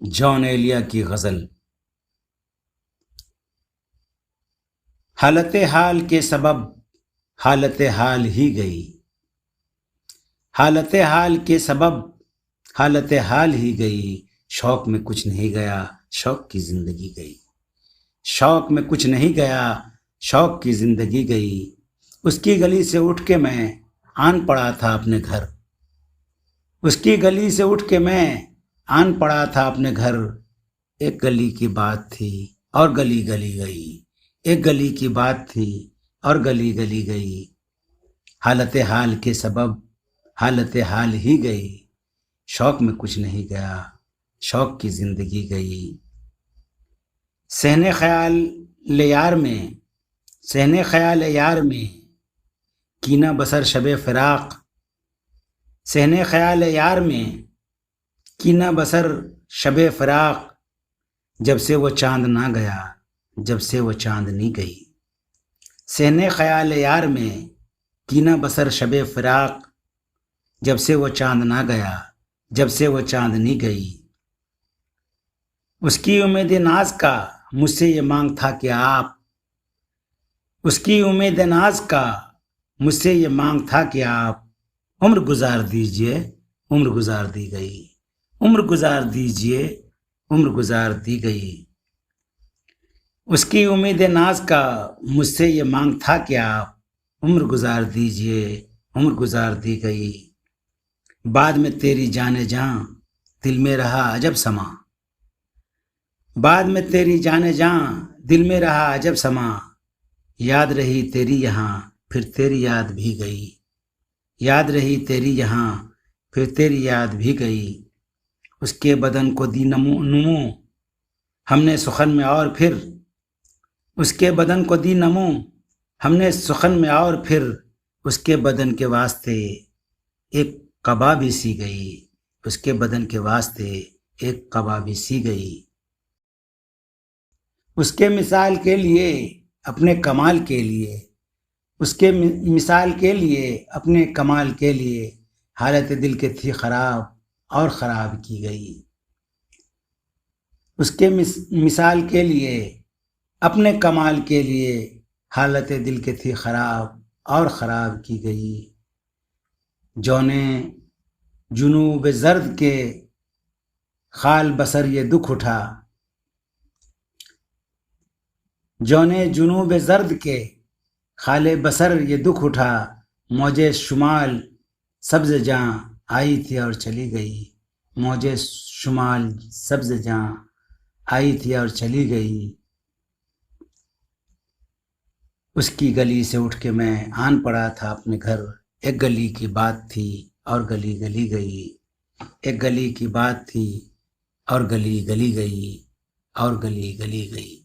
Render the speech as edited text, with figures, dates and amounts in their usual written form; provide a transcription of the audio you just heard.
جان ایلیا کی غزل۔ حالت حال کے سبب حالت حال ہی گئی، حالت حال کے سبب حالت حال ہی گئی، شوق میں کچھ نہیں گیا شوق کی زندگی گئی، شوق میں کچھ نہیں گیا شوق کی زندگی گئی، اس کی گلی سے اٹھ کے میں آن پڑا تھا اپنے گھر، اس کی گلی سے اٹھ کے میں آن پڑا تھا اپنے گھر، ایک گلی کی بات تھی اور گلی گلی گئی، ایک گلی کی بات تھی اور گلی گلی گئی، حالت حال کے سبب حالت حال ہی گئی، شوق میں کچھ نہیں گیا شوق کی زندگی گئی، صحن خیال یار میں صحن خیال یار میں کینہ بسر شب فراق، صحن خیال یار میں کینہ بسر شب فراق، جب سے وہ چاند نہ گیا جب سے وہ چاندنی گئی، صحن خیال یار میں کینہ بسر شب فراق، جب سے وہ چاند نہ گیا جب سے وہ چاندنی گئی، اس کی امید ناز کا مجھ سے یہ مانگ تھا کہ آپ، اس کی امید ناز کا مجھ سے یہ مانگ تھا کہ آپ عمر گزار دیجئے عمر گزار دی گئی، عمر گزار دیجئے عمر گزار دی گئی، اس کی امید ناز کا مجھ سے یہ مانگ تھا کہ آپ عمر گزار دیجئے عمر گزار دی گئی، بعد میں تیری جان جاں دل میں رہا عجب سما، بعد میں تیری جان جاں دل میں رہا عجب سما، یاد رہی تیری یہاں پھر تیری یاد بھی گئی، یاد رہی تیری یہاں پھر تیری یاد بھی گئی، اس کے بدن کو دی نمو ہم نے سخن میں اور پھر، اس کے بدن کو دی نمو ہم نے سخن میں اور پھر، اس کے بدن کے واسطے ایک قبا بھی سی گئی، اس کے بدن کے واسطے ایک قبا بھی سی گئی، اس کے مثال کے لیے اپنے کمال کے لیے، اس کے مثال کے لیے اپنے کمال کے لیے، حالت دل کے تھی خراب اور خراب کی گئی، اس کے مثال کے لیے اپنے کمال کے لیے، حالت دل کے تھی خراب اور خراب کی گئی، جونے جنوب زرد کے خال بسر یہ دکھ اٹھا، جونے جنوب زرد کے خال بسر یہ دکھ اٹھا، موج شمال سبز جاں آئی تھی اور چلی گئی، موج شمال سبز جاں آئی تھی اور چلی گئی، اس کی گلی سے اٹھ کے میں آن پڑا تھا اپنے گھر، ایک گلی کی بات تھی اور گلی گلی گئی، ایک گلی کی بات تھی اور گلی گلی گئی اور گلی گلی گئی۔